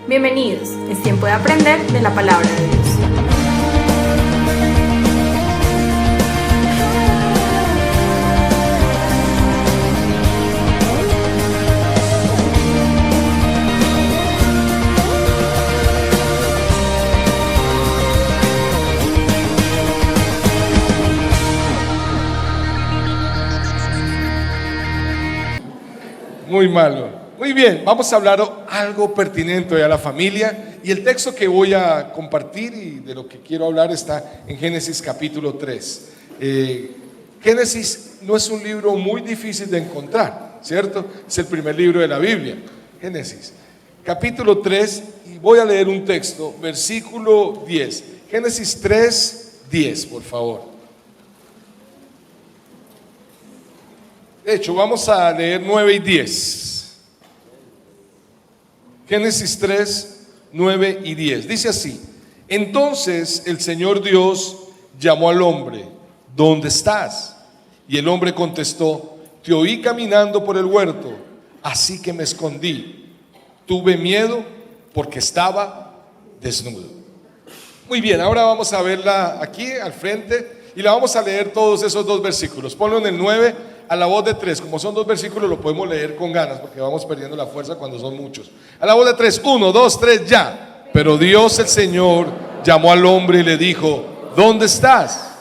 Bienvenidos, es tiempo de aprender de la palabra de Dios. Muy malo. Muy bien, vamos a hablar algo pertinente a la familia, y el texto que voy a compartir y de lo que quiero hablar está en Génesis capítulo 3. Génesis no es un libro muy difícil de encontrar, ¿cierto? Es el primer libro de la Biblia. Génesis capítulo 3, y voy a leer un texto, versículo 10. Génesis 3, 10, por favor. De hecho, vamos a leer 9 y 10. Génesis 3, 9 y 10. Dice así: entonces el Señor Dios llamó al hombre: ¿dónde estás? Y el hombre contestó: te oí caminando por el huerto, así que me escondí. Tuve miedo porque estaba desnudo. Muy bien, ahora vamos a verla aquí al frente y la vamos a leer todos esos dos versículos. Ponlo en el 9 a la voz de 3. Como son dos versículos, lo podemos leer con ganas porque vamos perdiendo la fuerza cuando son muchos. A la voz de 3, 1, 2, 3, ya. Pero Dios el Señor llamó al hombre y le dijo: ¿dónde estás?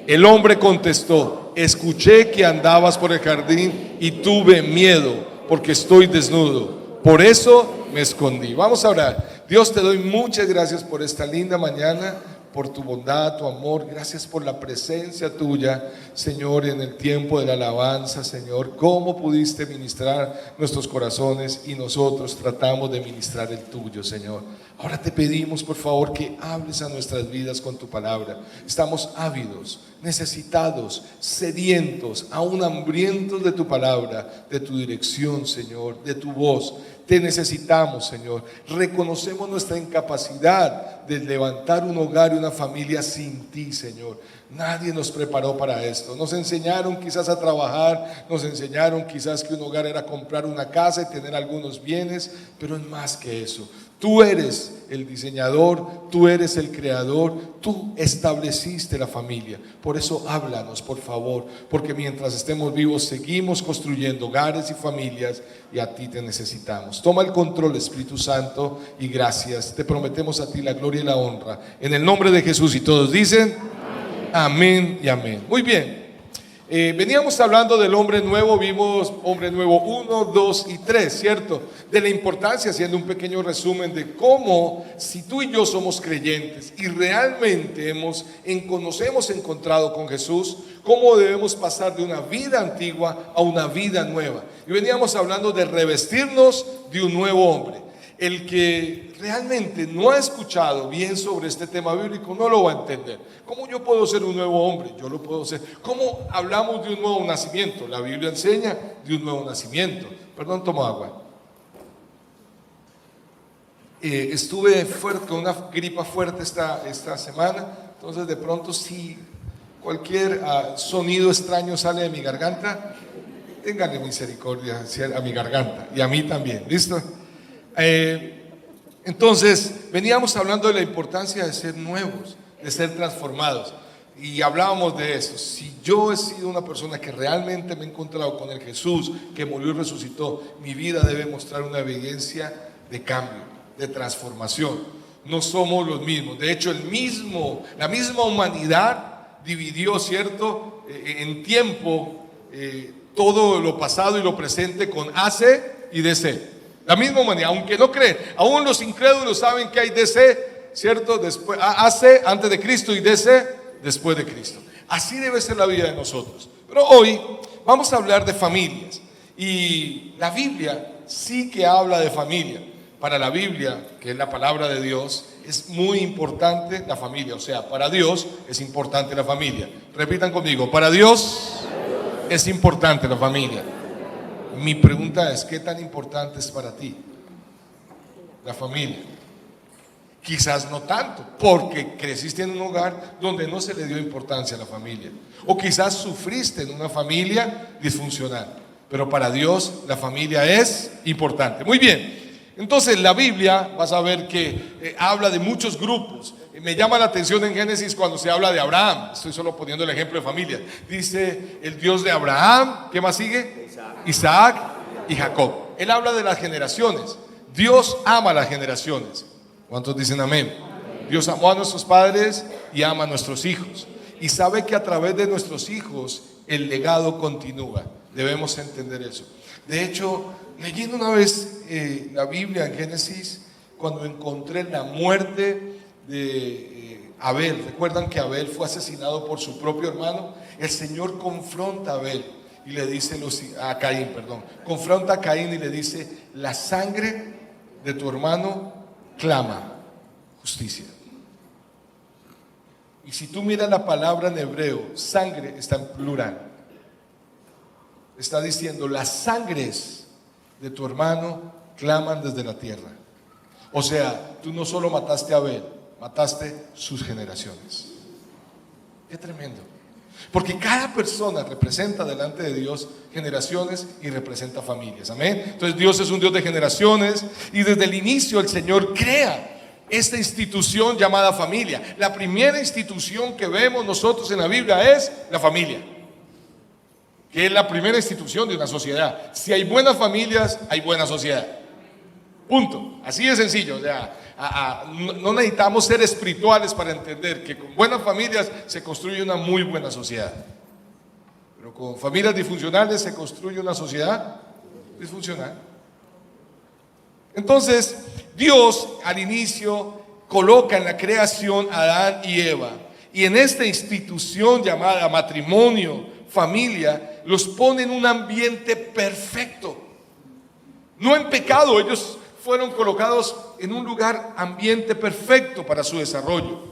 El hombre contestó: escuché que andabas por el jardín y tuve miedo porque estoy desnudo, por eso me escondí. Vamos a orar. Dios, te doy muchas gracias por esta linda mañana, por tu bondad, tu amor. Gracias por la presencia tuya, Señor, en el tiempo de la alabanza, Señor. Cómo pudiste ministrar nuestros corazones y nosotros tratamos de ministrar el tuyo, Señor. Ahora te pedimos, por favor, que hables a nuestras vidas con tu palabra. Estamos ávidos, necesitados, sedientos, aún hambrientos de tu palabra, de tu dirección, Señor, de tu voz. Te necesitamos, Señor. Reconocemos nuestra incapacidad de levantar un hogar y una familia sin ti, Señor. Nadie nos preparó para esto. Nos enseñaron quizás a trabajar, nos enseñaron quizás que un hogar era comprar una casa y tener algunos bienes, pero es más que eso. Tú eres el diseñador, tú eres el creador, tú estableciste la familia. Por eso háblanos, por favor, porque mientras estemos vivos seguimos construyendo hogares y familias, y a ti te necesitamos. Toma el control, Espíritu Santo, y gracias. Te prometemos a ti la gloria y la honra. En el nombre de Jesús, y todos dicen amén y amén. Muy bien. Veníamos hablando del hombre nuevo, vimos hombre nuevo 1, 2 y 3, ¿cierto? De la importancia, haciendo un pequeño resumen de cómo, si tú y yo somos creyentes y realmente nos hemos encontrado con Jesús, cómo debemos pasar de una vida antigua a una vida nueva. Y veníamos hablando de revestirnos de un nuevo hombre. El que realmente no ha escuchado bien sobre este tema bíblico no lo va a entender. ¿Cómo yo puedo ser un nuevo hombre? Yo lo puedo ser. ¿Cómo hablamos de un nuevo nacimiento? La Biblia enseña de un nuevo nacimiento. Perdón, toma agua. Estuve fuerte, con una gripa fuerte esta semana. Entonces de pronto, si cualquier sonido extraño sale de mi garganta, ténganle misericordia a mi garganta y a mí también. ¿Listo? Entonces veníamos hablando de la importancia de ser nuevos, de ser transformados, y hablábamos de eso. Si yo he sido una persona que realmente me he encontrado con el Jesús que murió y resucitó, mi vida debe mostrar una evidencia de cambio, de transformación. No somos los mismos. De hecho, la misma humanidad dividió, ¿cierto?, en tiempo, todo lo pasado y lo presente con AC y DC. La misma humanidad, aunque no creen, aún los incrédulos saben que hay DC, ¿cierto? Después, AC antes de Cristo y DC después de Cristo. Así debe ser la vida de nosotros. Pero hoy vamos a hablar de familias, y la Biblia sí que habla de familia. Para la Biblia, que es la palabra de Dios, es muy importante la familia. O sea, para Dios es importante la familia. Repitan conmigo: para Dios es importante la familia. Mi pregunta es: ¿qué tan importante es para ti la familia? Quizás no tanto, porque creciste en un hogar donde no se le dio importancia a la familia, o quizás sufriste en una familia disfuncional. Pero para Dios la familia es importante. Muy bien, Entonces la Biblia, vas a ver que habla de muchos grupos. Me llama la atención en Génesis cuando se habla de Abraham. Estoy solo poniendo el ejemplo de familia. Dice el Dios de Abraham. ¿Qué más sigue? Isaac y Jacob. Él habla de las generaciones. Dios ama las generaciones. ¿Cuántos dicen amén? Dios amó a nuestros padres y ama a nuestros hijos. Y sabe que a través de nuestros hijos el legado continúa. Debemos entender eso. De hecho, leyendo una vez la Biblia en Génesis, cuando encontré la muerte de Abel, recuerdan que Abel fue asesinado por su propio hermano. El Señor confronta a Abel y le dice a Caín, confronta a Caín y le dice: la sangre de tu hermano clama justicia. Y si tú miras la palabra en hebreo, sangre está en plural. Está diciendo: las sangres de tu hermano claman desde la tierra. O sea, tú no solo mataste a Abel, mataste sus generaciones. Qué tremendo. Porque cada persona representa delante de Dios generaciones y representa familias. Amén. Entonces Dios es un Dios de generaciones, y desde el inicio el Señor crea esta institución llamada familia. La primera institución que vemos nosotros en la Biblia es la familia, que es la primera institución de una sociedad. Si hay buenas familias, hay buena sociedad. Punto. Así de sencillo. O sea, no necesitamos ser espirituales para entender que con buenas familias se construye una muy buena sociedad. Pero con familias disfuncionales se construye una sociedad disfuncional. Entonces, Dios al inicio coloca en la creación a Adán y Eva, y en esta institución llamada matrimonio, familia, los pone en un ambiente perfecto, no en pecado. Ellos fueron colocados en un lugar, ambiente perfecto para su desarrollo.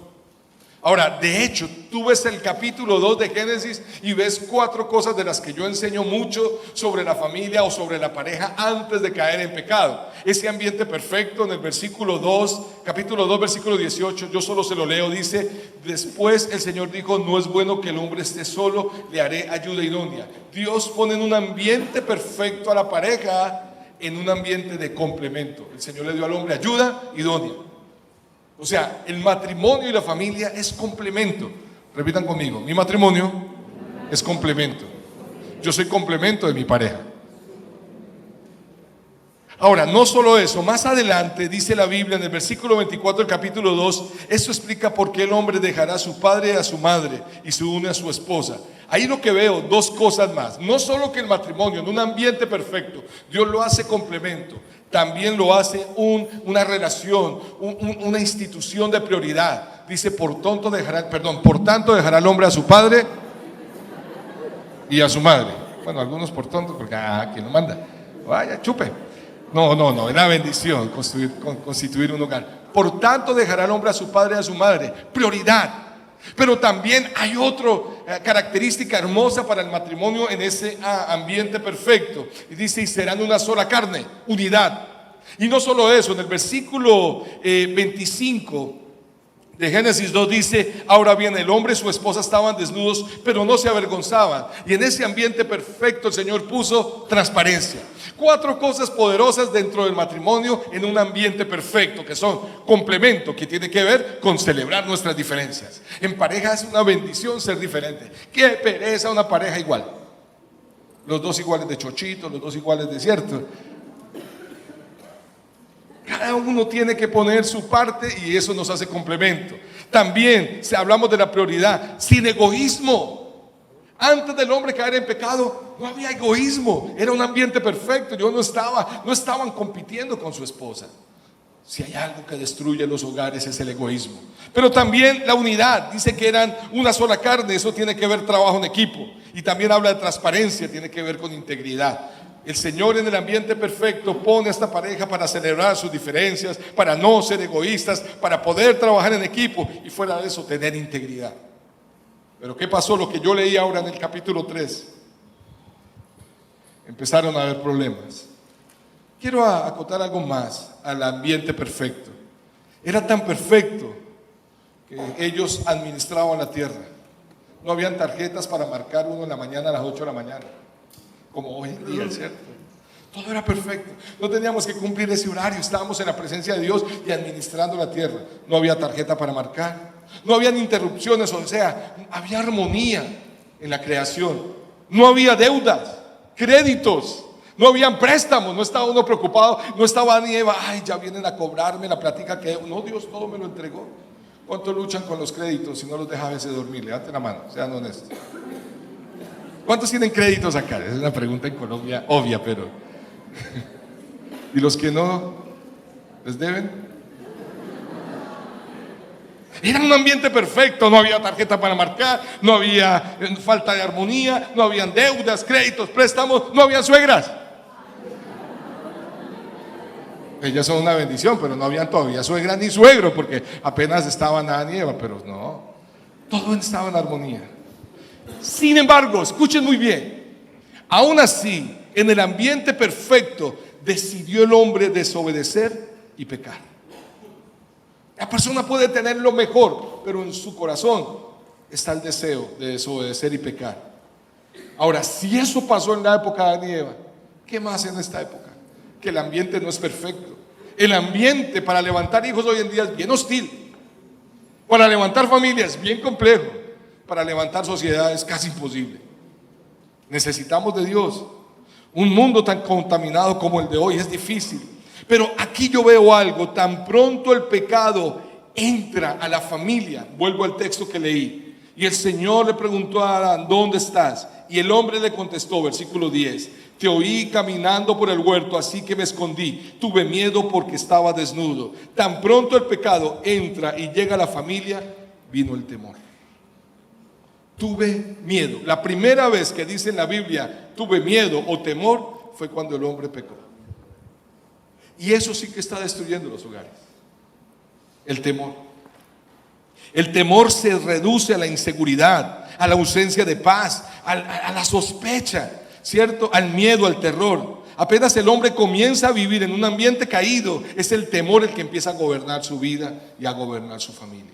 Ahora, de hecho, tú ves el capítulo 2 de Génesis y ves 4 cosas de las que yo enseño mucho sobre la familia o sobre la pareja antes de caer en pecado. Ese ambiente perfecto en el versículo 2, capítulo 2, versículo 18, yo solo se lo leo, dice: después el Señor dijo: no es bueno que el hombre esté solo, le haré ayuda idónea. Dios pone en un ambiente perfecto a la pareja, en un ambiente de complemento. El Señor le dio al hombre ayuda idónea. O sea, el matrimonio y la familia es complemento. Repitan conmigo: mi matrimonio es complemento. Yo soy complemento de mi pareja. Ahora, no solo eso, más adelante dice la Biblia en el versículo 24 del capítulo 2, eso explica por qué el hombre dejará a su padre y a su madre y se une a su esposa. Ahí lo que veo, 2 cosas más. No solo que el matrimonio en un ambiente perfecto, Dios lo hace complemento, también lo hace una relación, una institución de prioridad. Dice: por tanto dejará el hombre a su padre y a su madre. Bueno, algunos por tonto, porque ¿quién lo manda? Vaya, chupe. No, es la bendición constituir un hogar. Por tanto dejará el hombre a su padre y a su madre. Prioridad. Pero también hay otra característica hermosa para el matrimonio en ese ambiente perfecto. Y dice: y serán una sola carne, unidad. Y no solo eso, en el versículo 25 de Génesis 2 dice: ahora bien, el hombre y su esposa estaban desnudos, pero no se avergonzaban. Y en ese ambiente perfecto el Señor puso transparencia. 4 cosas poderosas dentro del matrimonio en un ambiente perfecto, que son complemento, que tiene que ver con celebrar nuestras diferencias. En pareja es una bendición ser diferente. Qué pereza una pareja igual. Los 2 iguales de chochito, los 2 iguales de cierto. Cada uno tiene que poner su parte y eso nos hace complemento. También, si hablamos de la prioridad, sin egoísmo. Antes del hombre caer en pecado, no había egoísmo, era un ambiente perfecto. No estaban compitiendo con su esposa. Si hay algo que destruye los hogares es el egoísmo. Pero también la unidad, dice que eran una sola carne, eso tiene que ver trabajo en equipo. Y también habla de transparencia, tiene que ver con integridad. El Señor en el ambiente perfecto pone a esta pareja para celebrar sus diferencias, para no ser egoístas, para poder trabajar en equipo y fuera de eso tener integridad. Pero ¿qué pasó? Lo que yo leí ahora en el capítulo 3. Empezaron a haber problemas. Quiero acotar algo más al ambiente perfecto. Era tan perfecto que ellos administraban la tierra. No habían tarjetas para marcar uno en la mañana a las 8 de la mañana, como hoy en día, ¿cierto? Todo era perfecto. No teníamos que cumplir ese horario. Estábamos en la presencia de Dios y administrando la tierra. No había tarjeta para marcar. No habían interrupciones. O sea, había armonía en la creación. No había deudas, créditos. No habían préstamos. No estaba uno preocupado. No estaba ni Eva. Ay, ya vienen a cobrarme la plática que... No, Dios todo me lo entregó. ¿Cuánto luchan con los créditos si no los deja a veces dormir? Levanten la mano, sean honestos. ¿Cuántos tienen créditos acá? Es una pregunta en Colombia obvia, pero... ¿Y los que no les deben? Era un ambiente perfecto, no había tarjeta para marcar, no había falta de armonía, no habían deudas, créditos, préstamos, no había suegras. Ellas son una bendición, pero no habían todavía suegra ni suegro, porque apenas estaban Adán y Eva, pero no, todo estaba en armonía. Sin embargo, escuchen muy bien, aún así, en el ambiente perfecto, decidió el hombre desobedecer y pecar. La persona puede tener lo mejor, pero en su corazón está el deseo de desobedecer y pecar. Ahora, si eso pasó en la época de Adán y Eva, ¿qué más en esta época? Que el ambiente no es perfecto. El ambiente para levantar hijos hoy en día es bien hostil. Para levantar familias es bien complejo. Para levantar sociedades es casi imposible. Necesitamos de Dios. Un mundo tan contaminado como el de hoy es difícil. Pero aquí yo veo algo. Tan pronto el pecado entra a la familia, vuelvo al texto que leí, y el Señor le preguntó a Adán: ¿dónde estás? Y el hombre le contestó, versículo 10: te oí caminando por el huerto, así que me escondí. Tuve miedo porque estaba desnudo. Tan pronto el pecado entra y llega a la familia, vino el temor. Tuve miedo. La primera vez que dice en la Biblia tuve miedo o temor fue cuando el hombre pecó. Y eso sí que está destruyendo los hogares. El temor. El temor se reduce a la inseguridad, a la ausencia de paz, a la sospecha, ¿cierto? Al miedo, al terror. Apenas el hombre comienza a vivir en un ambiente caído, es el temor el que empieza a gobernar su vida y a gobernar su familia.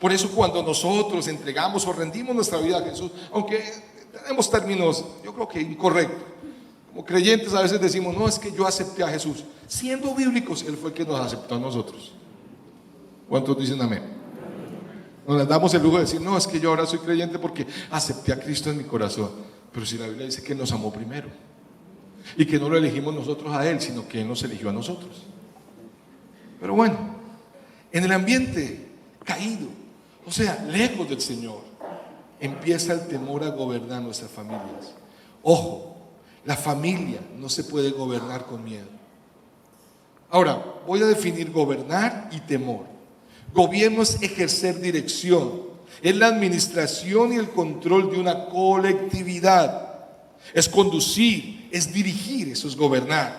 Por eso cuando nosotros entregamos o rendimos nuestra vida a Jesús, aunque tenemos términos, yo creo que incorrectos, como creyentes a veces decimos: no, es que yo acepté a Jesús. Siendo bíblicos, Él fue el que nos aceptó a nosotros. ¿Cuántos dicen amén? Nos damos el lujo de decir: no, es que yo ahora soy creyente porque acepté a Cristo en mi corazón. Pero si la Biblia dice que Él nos amó primero y que no lo elegimos nosotros a Él, sino que Él nos eligió a nosotros. Pero bueno, en el ambiente caído, o sea, lejos del Señor, empieza el temor a gobernar nuestras familias. Ojo, la familia no se puede gobernar con miedo. Ahora, voy a definir gobernar y temor. Gobierno es ejercer dirección, es la administración y el control de una colectividad, es conducir, es dirigir, eso es gobernar.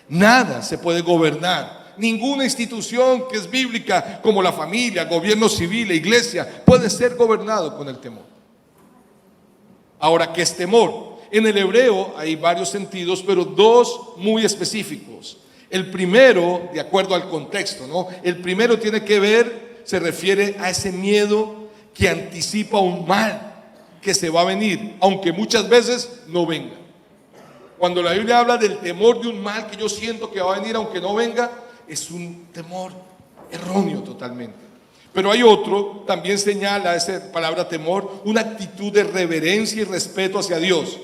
Nada se puede gobernar. Ninguna institución que es bíblica, como la familia, gobierno civil, la iglesia, puede ser gobernado con el temor. Ahora, ¿qué es temor? En el hebreo hay varios sentidos, pero dos muy específicos. El primero, de acuerdo al contexto, ¿no? El primero tiene que ver, se refiere a ese miedo que anticipa un mal que se va a venir, aunque muchas veces no venga. Cuando la Biblia habla del temor de un mal que yo siento que va a venir aunque no venga, es un temor erróneo totalmente. Pero hay otro, también señala esa palabra temor, una actitud de reverencia y respeto hacia Dios.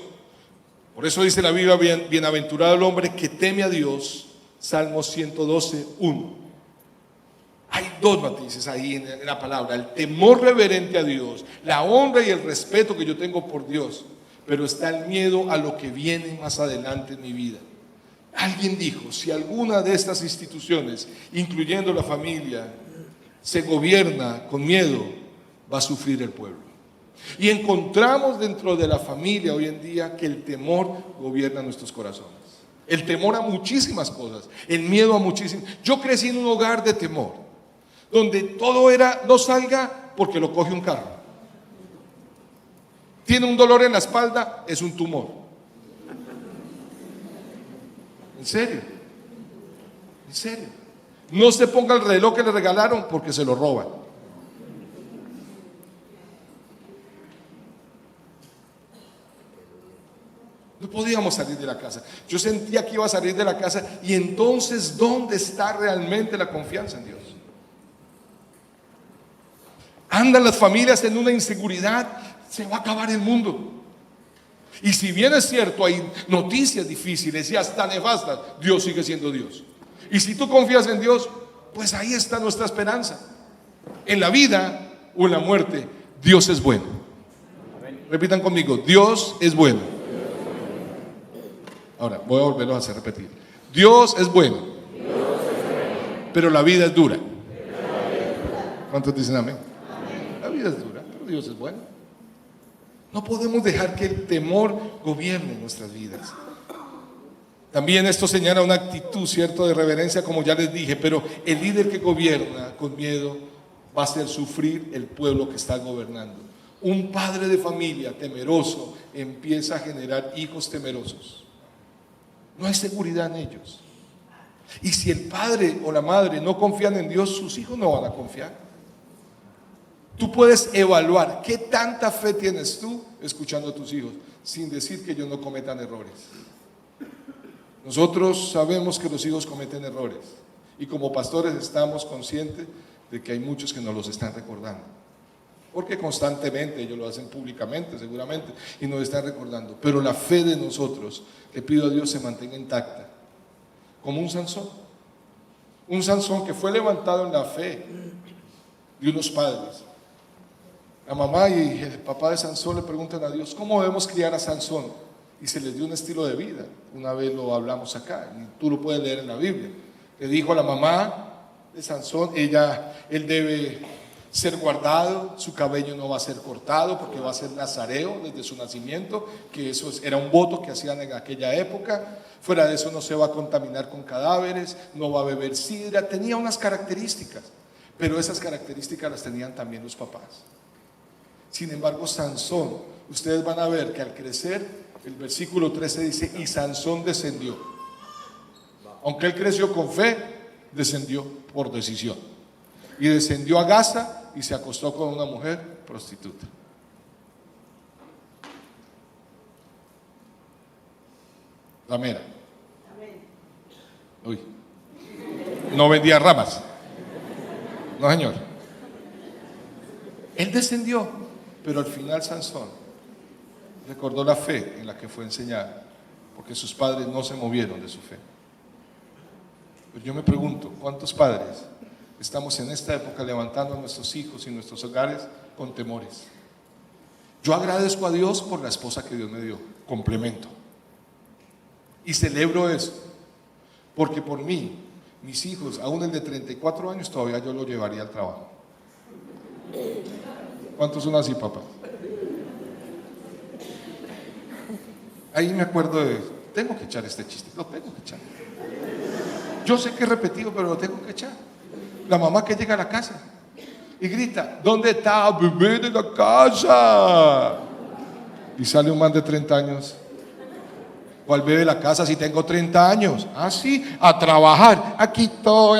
Por eso dice la Biblia: bienaventurado el hombre que teme a Dios. Salmo 112, 1. Hay dos matices ahí en la palabra: el temor reverente a Dios, la honra y el respeto que yo tengo por Dios, pero está el miedo a lo que viene más adelante en mi vida. Alguien dijo: si alguna de estas instituciones, incluyendo la familia, se gobierna con miedo, va a sufrir el pueblo. Y encontramos dentro de la familia hoy en día que el temor gobierna nuestros corazones. El temor a muchísimas cosas, el miedo a muchísimas. Yo crecí en un hogar de temor, donde todo era: no salga porque lo coge un carro. Tiene un dolor en la espalda, es un tumor. ¿En serio? ¿En serio? No se ponga el reloj que le regalaron porque se lo roban. No podíamos salir de la casa. Yo sentía que iba a salir de la casa y entonces, ¿dónde está realmente la confianza en Dios? Andan las familias en una inseguridad, se va a acabar el mundo. Y si bien es cierto, hay noticias difíciles y hasta nefastas, Dios sigue siendo Dios. Y si tú confías en Dios, pues ahí está nuestra esperanza. En la vida o en la muerte, Dios es bueno. Repitan conmigo, Dios es bueno. Ahora, voy a volverlo a hacer repetir. Dios es bueno, pero la vida es dura. ¿Cuántos dicen amén? La vida es dura, pero Dios es bueno. No podemos dejar que el temor gobierne nuestras vidas. También esto señala una actitud, cierto, de reverencia, como ya les dije, pero el líder que gobierna con miedo va a hacer sufrir el pueblo que está gobernando. Un padre de familia temeroso empieza a generar hijos temerosos. No hay seguridad en ellos. Y si el padre o la madre no confían en Dios, sus hijos no van a confiar. Tú puedes evaluar qué tanta fe tienes tú escuchando a tus hijos, sin decir que ellos no cometan errores. Nosotros sabemos que los hijos cometen errores y como pastores estamos conscientes de que hay muchos que nos los están recordando, porque constantemente ellos lo hacen públicamente seguramente y nos están recordando, pero la fe de nosotros, le pido a Dios, se mantenga intacta, como un Sansón que fue levantado en la fe de unos padres. La mamá y el papá de Sansón le preguntan a Dios, ¿cómo debemos criar a Sansón? Y se les dio un estilo de vida. Una vez lo hablamos acá, y tú lo puedes leer en la Biblia. Le dijo a la mamá de Sansón, él debe ser guardado, su cabello no va a ser cortado porque va a ser nazareo desde su nacimiento, que eso era un voto que hacían en aquella época. Fuera de eso no se va a contaminar con cadáveres, no va a beber sidra. Tenía unas características, pero esas características las tenían también los papás. Sin embargo, Sansón, ustedes van a ver que al crecer, el versículo 13 dice, y Sansón descendió. Aunque él creció con fe, descendió por decisión. Y descendió a Gaza y se acostó con una mujer prostituta. La mera. Uy. No vendía ramas. No, señor. Él descendió. Pero al final Sansón recordó la fe en la que fue enseñado, porque sus padres no se movieron de su fe. Pero yo me pregunto, ¿cuántos padres estamos en esta época levantando a nuestros hijos y nuestros hogares con temores? Yo agradezco a Dios por la esposa que Dios me dio, complemento. Y celebro eso, porque por mí, mis hijos, aún el de 34 años, todavía yo lo llevaría al trabajo. ¿Cuántos son así, papá? Ahí me acuerdo tengo que echar este chiste, lo tengo que echar. Yo sé que es repetido, pero lo tengo que echar. La mamá que llega a la casa y grita, ¿dónde está bebé de la casa? Y sale un man de 30 años. ¿Cuál bebé de la casa si tengo 30 años? Ah, sí, a trabajar. Aquí estoy.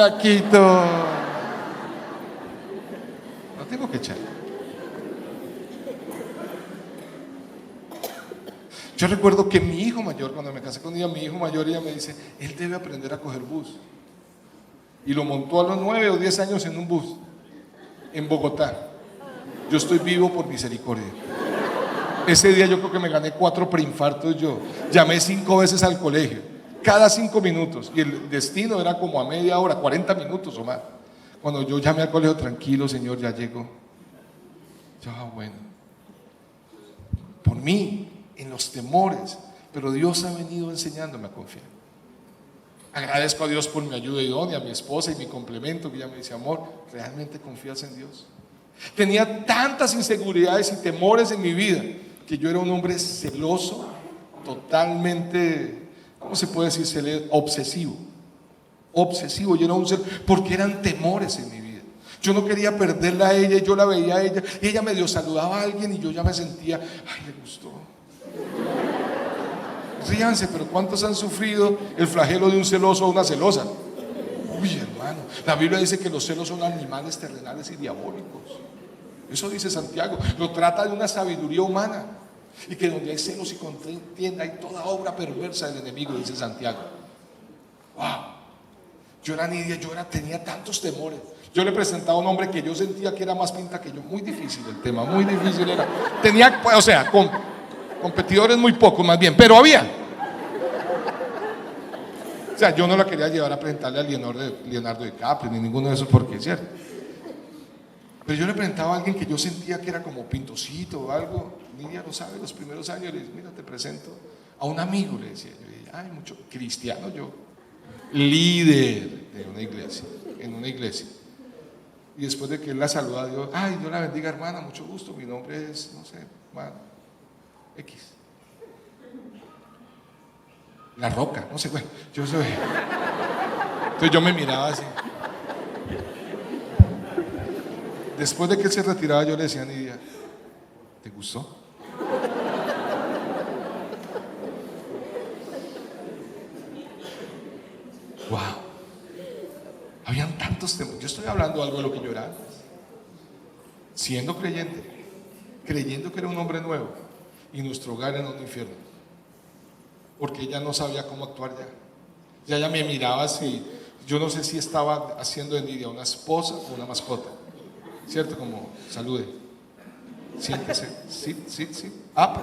Lo tengo que echar. Yo recuerdo que mi hijo mayor, cuando me casé con ella, mi hijo mayor, ella me dice, él debe aprender a coger bus. Y lo montó a los 9 o 10 años en un bus, en Bogotá. Yo estoy vivo por misericordia. Ese día yo creo que me gané 4 preinfartos yo. Llamé 5 veces al colegio, cada 5 minutos. Y el destino era como a media hora, 40 minutos o más. Cuando yo llamé al colegio, tranquilo señor, ya llegó. Yo, bueno. Por mí, en los temores, pero Dios ha venido enseñándome a confiar. Agradezco a Dios por mi ayuda idónea, a mi esposa y mi complemento, que ella me dice, amor, ¿realmente confías en Dios? Tenía tantas inseguridades y temores en mi vida, que yo era un hombre celoso, totalmente, ¿cómo se puede decir? Obsesivo, yo era un ser, porque eran temores en mi vida. Yo no quería perderla a ella, yo la veía a ella, y ella medio saludaba a alguien y yo ya me sentía, ay, le gustó. Ríanse, pero ¿cuántos han sufrido el flagelo de un celoso o una celosa? Uy, hermano, la Biblia dice que los celos son animales terrenales y diabólicos. Eso dice Santiago, lo trata de una sabiduría humana. Y que donde hay celos y contienda hay toda obra perversa del enemigo, dice Santiago. Wow. Yo tenía tantos temores. Yo le presentaba a un hombre que yo sentía que era más pinta que yo. Muy difícil el tema, muy difícil era. Tenía, o sea, competidores muy pocos más bien, pero había. O sea, yo no la quería llevar a presentarle a Leonardo DiCaprio ni ninguno de esos porque es cierto. Pero yo le presentaba a alguien que yo sentía que era como pintosito o algo. Nidia lo sabe, los primeros años le dije, mira, te presento a un amigo, le decía yo. Y, ay, mucho cristiano yo, líder de una iglesia, en una iglesia. Y después de que él la saluda a Dios, ay, Dios la bendiga, hermana, mucho gusto, mi nombre es, no sé, hermano X. La Roca, no sé, bueno, yo soy. Entonces yo me miraba así. Después de que él se retiraba, yo le decía a Nidia, ¿te gustó? Wow. Habían tantos temas. Yo estoy hablando algo de lo que yo era antes. Siendo creyente, creyendo que era un hombre nuevo, y nuestro hogar era un infierno. Porque ella no sabía cómo actuar ya. Ella me miraba así. Yo no sé si estaba haciendo de Nidia una esposa o una mascota. ¿Cierto? Como, salude. Siéntese. Sí. Up.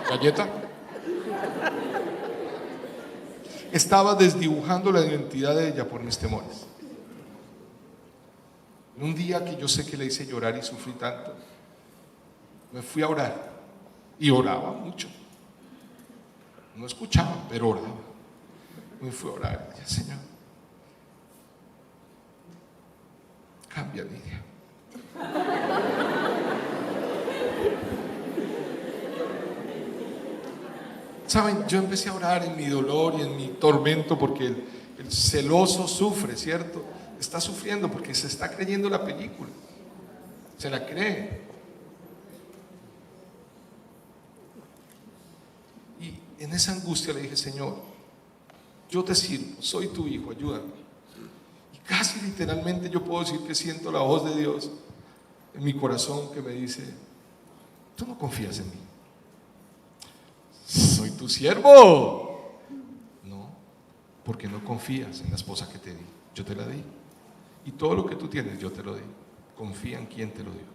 Galleta. Estaba desdibujando la identidad de ella por mis temores. Un día que yo sé que le hice llorar y sufrí tanto, me fui a orar. Y oraba mucho. No escuchaba, pero oraba. Me fui a orar y dije, Señor, cambia Nidia. Saben, yo empecé a orar en mi dolor y en mi tormento porque el celoso sufre, ¿cierto? Está sufriendo porque se está creyendo la película. Se la cree. Y en esa angustia le dije, Señor, yo te sirvo, soy tu hijo, ayúdame. Casi literalmente yo puedo decir que siento la voz de Dios en mi corazón que me dice, tú no confías en mí, soy tu siervo. No, porque no confías en la esposa que te di, yo te la di. Y todo lo que tú tienes yo te lo di. Confía en quien te lo dio.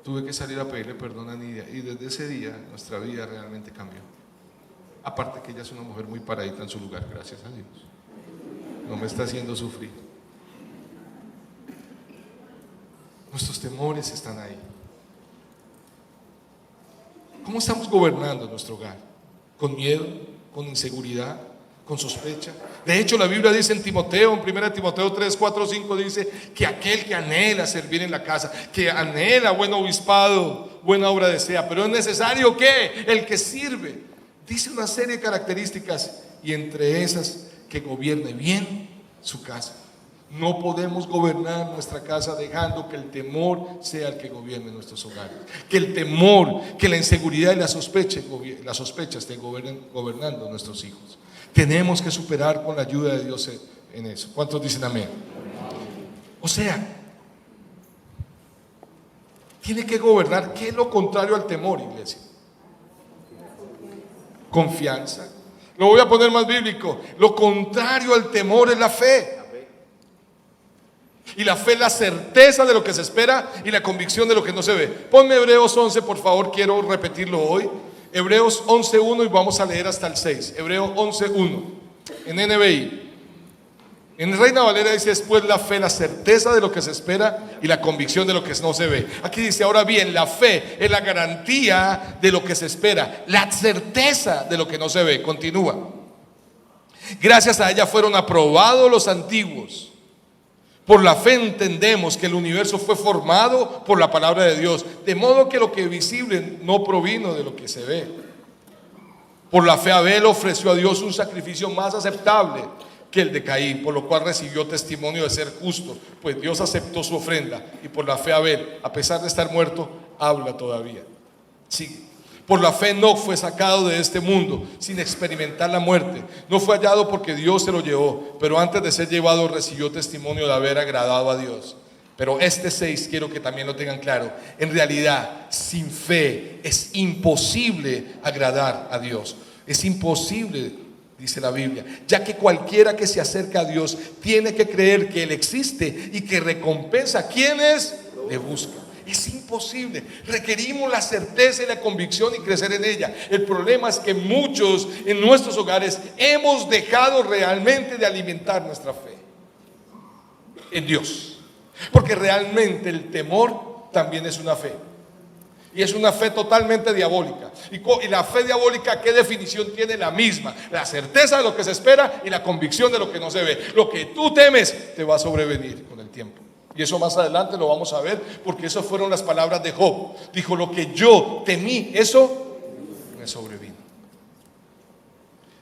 Tuve que salir a pedirle perdón a Nidia y desde ese día nuestra vida realmente cambió. Aparte que ella es una mujer muy paradita en su lugar, gracias a Dios. No me está haciendo sufrir. Nuestros temores están ahí. ¿Cómo estamos gobernando nuestro hogar? ¿Con miedo? ¿Con inseguridad? ¿Con sospecha? De hecho, la Biblia dice en Timoteo, en 1 Timoteo 3, 4, 5, dice que aquel que anhela servir en la casa, que anhela buen obispado, buena obra desea, pero es necesario que el que sirve, dice una serie de características y entre esas que gobierne bien su casa. No podemos gobernar nuestra casa dejando que el temor sea el que gobierne nuestros hogares, que el temor, que la inseguridad y la sospecha estén gobernando nuestros hijos. Tenemos que superar con la ayuda de Dios en eso. ¿Cuántos dicen amén? O sea, tiene que gobernar. ¿Qué es lo contrario al temor, iglesia? Confianza. Lo voy a poner más bíblico. Lo contrario al temor es la fe. Y la fe es la certeza de lo que se espera y la convicción de lo que no se ve. Ponme Hebreos 11, por favor, quiero repetirlo hoy. Hebreos 11:1 y vamos a leer hasta el 6. Hebreos 11:1 en NBI. En Reina Valera dice después la fe, la certeza de lo que se espera y la convicción de lo que no se ve. Aquí dice ahora bien, la fe es la garantía de lo que se espera, la certeza de lo que no se ve. Continúa. Gracias a ella fueron aprobados los antiguos. Por la fe entendemos que el universo fue formado por la palabra de Dios, de modo que lo que es visible no provino de lo que se ve. Por la fe Abel ofreció a Dios un sacrificio más aceptable que el de Caín, por lo cual recibió testimonio de ser justo, pues Dios aceptó su ofrenda. Y por la fe Abel, a pesar de estar muerto, habla todavía. Sigue. Por la fe Enoc fue sacado de este mundo sin experimentar la muerte. No fue hallado porque Dios se lo llevó, pero antes de ser llevado recibió testimonio de haber agradado a Dios. Pero este 6 quiero que también lo tengan claro. En realidad, sin fe es imposible agradar a Dios. Es imposible, dice la Biblia, ya que cualquiera que se acerca a Dios tiene que creer que Él existe y que recompensa a quienes le buscan. Es imposible. Requerimos la certeza y la convicción y crecer en ella. El problema es que muchos en nuestros hogares hemos dejado realmente de alimentar nuestra fe en Dios. Porque realmente el temor también es una fe. Y es una fe totalmente diabólica. Y la fe diabólica, ¿qué definición tiene? La misma: la certeza de lo que se espera y la convicción de lo que no se ve. Lo que tú temes te va a sobrevenir con el tiempo. Y eso más adelante lo vamos a ver, porque esas fueron las palabras de Job. Dijo: lo que yo temí, eso me sobrevino.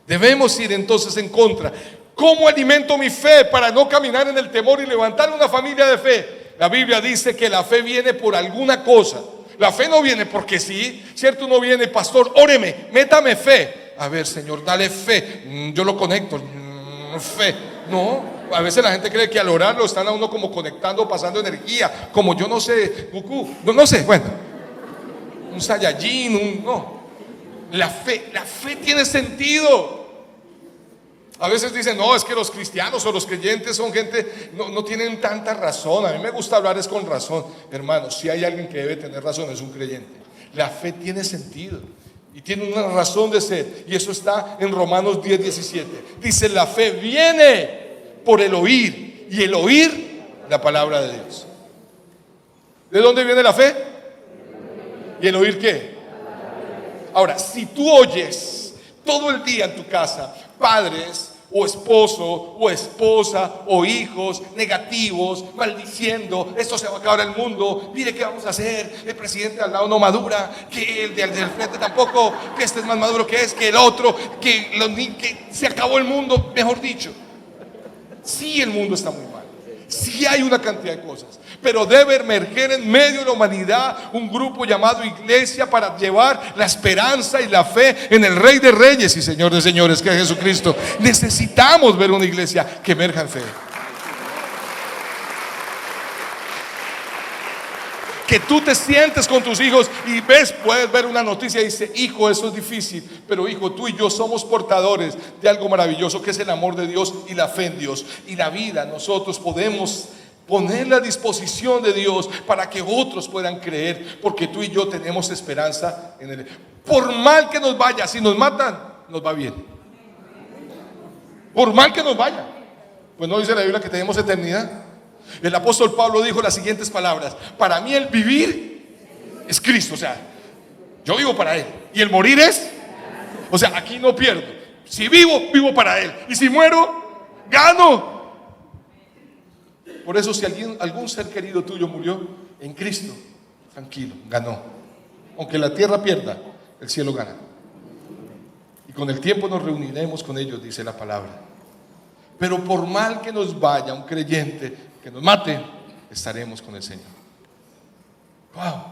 Debemos ir entonces en contra. ¿Cómo alimento mi fe para no caminar en el temor y levantar una familia de fe? La Biblia dice que la fe viene por alguna cosa. La fe no viene porque sí, ¿cierto? No viene: pastor, óreme, métame fe. A ver, Señor, dale fe. Yo lo conecto. Fe. No, a veces la gente cree que al orar lo están a uno como conectando, pasando energía. Como yo no sé, Goku, no sé, bueno, un Saiyajin, no. La fe tiene sentido. A veces dicen: no, es que los cristianos o los creyentes son gente, no tienen tanta razón. A mí me gusta hablar es con razón. Hermanos, si hay alguien que debe tener razón, es un creyente. La fe tiene sentido y tiene una razón de ser. Y eso está en Romanos 10:17. Dice: la fe viene por el oír, y el oír la palabra de Dios. ¿De dónde viene la fe? ¿Y el oír qué? Ahora, si tú oyes todo el día en tu casa padres o esposo o esposa o hijos negativos, maldiciendo: esto se va a acabar el mundo, mire qué vamos a hacer, el presidente al lado no madura, que el del frente tampoco, que este es más maduro que el otro, que se acabó el mundo, mejor dicho. Sí, el mundo está muy mal, sí hay una cantidad de cosas, pero debe emerger en medio de la humanidad un grupo llamado iglesia para llevar la esperanza y la fe en el Rey de Reyes y Señor de Señores, que es Jesucristo. Necesitamos ver una iglesia que emerja en fe. Que tú te sientes con tus hijos y puedes ver una noticia y dice: hijo, eso es difícil, pero hijo, tú y yo somos portadores de algo maravilloso, que es el amor de Dios y la fe en Dios. Y la vida nosotros podemos ponerla a disposición de Dios para que otros puedan creer, porque tú y yo tenemos esperanza en Él. Por mal que nos vaya, si nos matan, nos va bien. Por mal que nos vaya, pues no dice la Biblia que tenemos eternidad. El apóstol Pablo dijo las siguientes palabras: para mí el vivir es Cristo. O sea, yo vivo para Él, y el morir es, o sea, aquí no pierdo. Si vivo, vivo para Él, y si muero, gano. Por eso, si algún ser querido tuyo murió en Cristo, tranquilo, ganó. Aunque la tierra pierda, el cielo gana. Y con el tiempo nos reuniremos con ellos, dice la palabra. Pero por mal que nos vaya un creyente, que nos mate, estaremos con el Señor. Wow.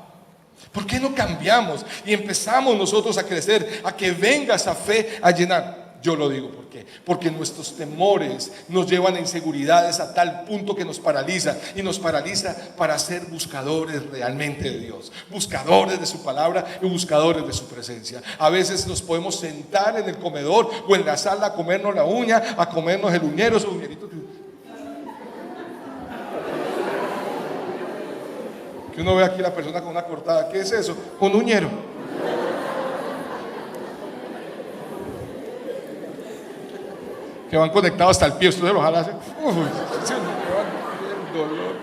¿Por qué no cambiamos y empezamos nosotros a crecer, a que venga esa fe a llenar? Yo lo digo, ¿por qué? Porque nuestros temores nos llevan a inseguridades a tal punto que nos paraliza, y nos paraliza para ser buscadores realmente de Dios, buscadores de su palabra y buscadores de su presencia. A veces nos podemos sentar en el comedor o en la sala a comernos la uña, a comernos el uñero, esos uñeritos que uno ve aquí, la persona con una cortada. ¿Qué es eso? Un uñero. Que van conectados hasta el pie. Ustedes ojalá hacen. Dolor.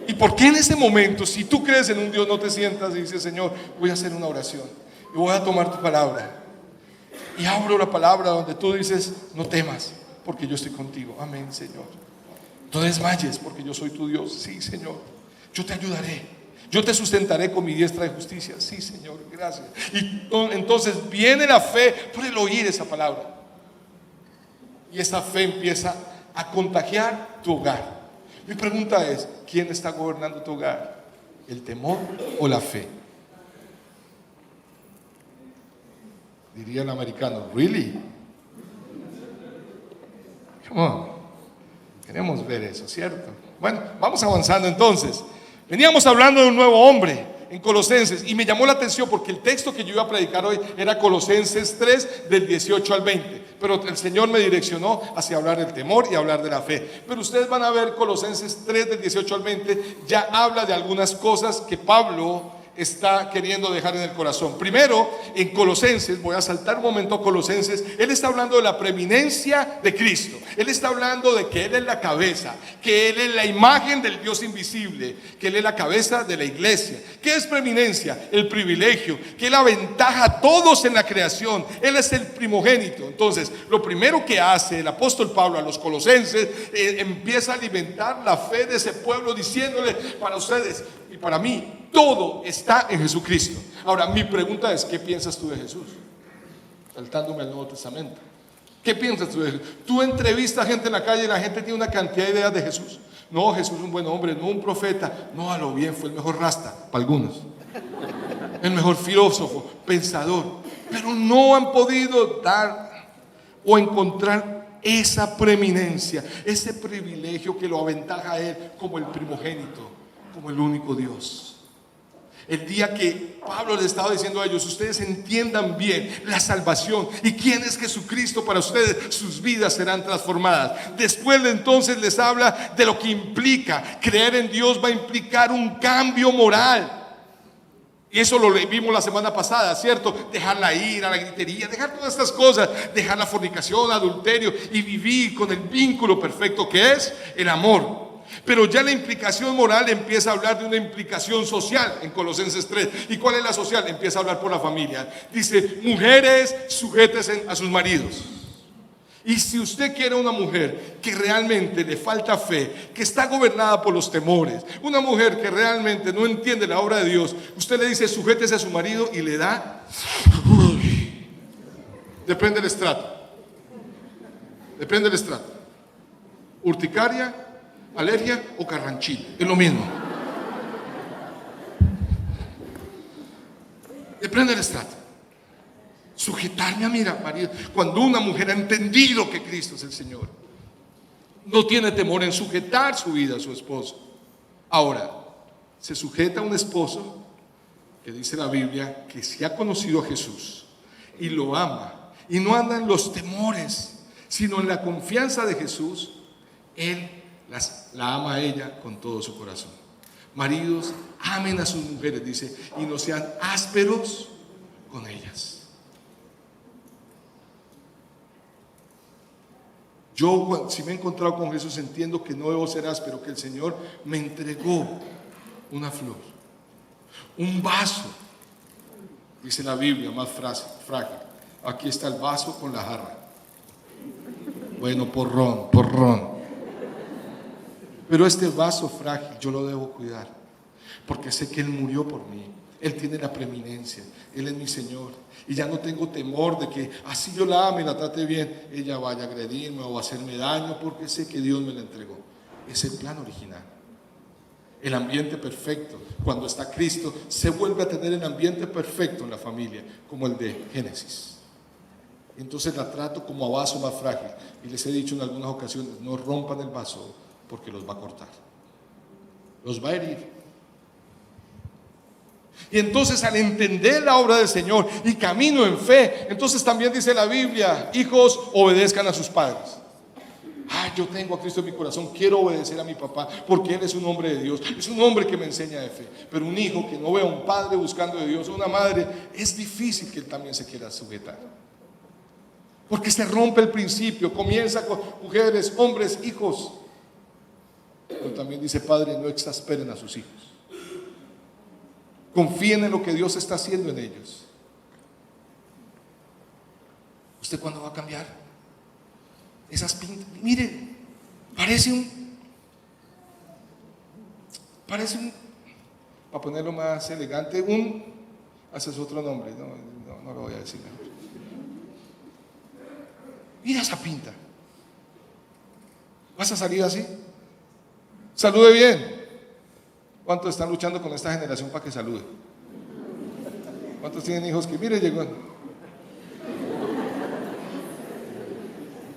¿Y por qué en ese momento, si tú crees en un Dios, no te sientas y dices: Señor, voy a hacer una oración y voy a tomar tu palabra, y abro la palabra donde tú dices: no temas, porque yo estoy contigo? Amén, Señor. No desmayes, porque yo soy tu Dios. Sí, Señor, yo te ayudaré, yo te sustentaré con mi diestra de justicia. Sí, Señor, gracias. Y entonces viene la fe por el oír esa palabra, y esa fe empieza a contagiar tu hogar. Mi pregunta es: ¿quién está gobernando tu hogar? ¿El temor o la fe? Diría el americano: ¿really? Come on. Queremos ver eso, ¿cierto? Bueno, vamos avanzando entonces. Veníamos hablando de un nuevo hombre en Colosenses y me llamó la atención porque el texto que yo iba a predicar hoy era Colosenses 3 del 18 al 20, pero el Señor me direccionó hacia hablar del temor y hablar de la fe. Pero ustedes van a ver Colosenses 3 del 18 al 20, ya habla de algunas cosas que Pablo está queriendo dejar en el corazón. Primero, en Colosenses, voy a saltar un momento a Colosenses, él está hablando de la preeminencia de Cristo. Él está hablando de que Él es la cabeza, que Él es la imagen del Dios invisible, que Él es la cabeza de la iglesia. ¿Qué es preeminencia? El privilegio, que Él aventaja a todos en la creación. Él es el primogénito. Entonces, lo primero que hace el apóstol Pablo a los colosenses, empieza a alimentar la fe de ese pueblo diciéndole: para ustedes y para mí, todo está en Jesucristo. Ahora, mi pregunta es: ¿qué piensas tú de Jesús? Saltándome al Nuevo Testamento, ¿qué piensas tú de Jesús? Tú entrevistas a gente en la calle y la gente tiene una cantidad de ideas de Jesús. No, Jesús es un buen hombre, no un profeta. No, a lo bien, fue el mejor rasta para algunos, el mejor filósofo, pensador. Pero no han podido dar o encontrar esa preeminencia, ese privilegio que lo aventaja a Él como el primogénito, como el único Dios. El día que Pablo les estaba diciendo a ellos: ustedes entiendan bien la salvación y quién es Jesucristo para ustedes, sus vidas serán transformadas. Después de entonces les habla de lo que implica creer en Dios. Va a implicar un cambio moral. Y eso lo vimos la semana pasada, ¿cierto? Dejar la ira, la gritería, dejar todas estas cosas, dejar la fornicación, adulterio y vivir con el vínculo perfecto que es el amor. Pero ya la implicación moral empieza a hablar de una implicación social en Colosenses 3. ¿Y cuál es la social? Empieza a hablar por la familia. Dice: mujeres, sujétense a sus maridos. Y si usted quiere una mujer que realmente le falta fe, que está gobernada por los temores, una mujer que realmente no entiende la obra de Dios, usted le dice: sujétese a su marido, y le da... Depende del estrato. Depende del estrato. Urticaria, alergia o carranchil, es lo mismo. Depende del estrato. Sujetarme a mi marido. Cuando una mujer ha entendido que Cristo es el Señor, no tiene temor en sujetar su vida a su esposo. Ahora, se sujeta a un esposo que dice la Biblia que si ha conocido a Jesús y lo ama y no anda en los temores, sino en la confianza de Jesús, él la ama a ella con todo su corazón. Maridos, amen a sus mujeres, dice, y no sean ásperos con ellas. Yo, si me he encontrado con Jesús, entiendo que no debo ser áspero, que el Señor me entregó una flor, un vaso, dice la Biblia, más frágil. Aquí está el vaso con la jarra. Bueno, porrón. Pero este vaso frágil yo lo debo cuidar, porque sé que Él murió por mí. Él tiene la preeminencia, Él es mi Señor, y ya no tengo temor de que así yo la ame y la trate bien, ella vaya a agredirme o a hacerme daño, porque sé que Dios me la entregó. Es el plan original. El ambiente perfecto, cuando está Cristo, se vuelve a tener el ambiente perfecto en la familia, como el de Génesis. Entonces la trato como a vaso más frágil, y les he dicho en algunas ocasiones: no rompan el vaso, porque los va a cortar, los va a herir. Y entonces, al entender la obra del Señor y camino en fe, entonces también dice la Biblia: hijos, obedezcan a sus padres. Yo tengo a Cristo en mi corazón, quiero obedecer a mi papá porque Él es un hombre de Dios, es un hombre que me enseña de fe. Pero un hijo que no ve a un padre buscando de Dios, o una madre, es difícil que él también se quiera sujetar, porque se rompe el principio. Comienza con mujeres, hombres, hijos. Pero también dice: padre, no exasperen a sus hijos. Confíen en lo que Dios está haciendo en ellos. ¿Usted cuándo va a cambiar? Esas pintas, mire, parece un, para ponerlo más elegante, haces otro nombre, no lo voy a decir mejor. Mira esa pinta. ¿Vas a salir así? Salude bien. ¿Cuántos están luchando con esta generación para que salude? ¿Cuántos tienen hijos que, mire, llegó?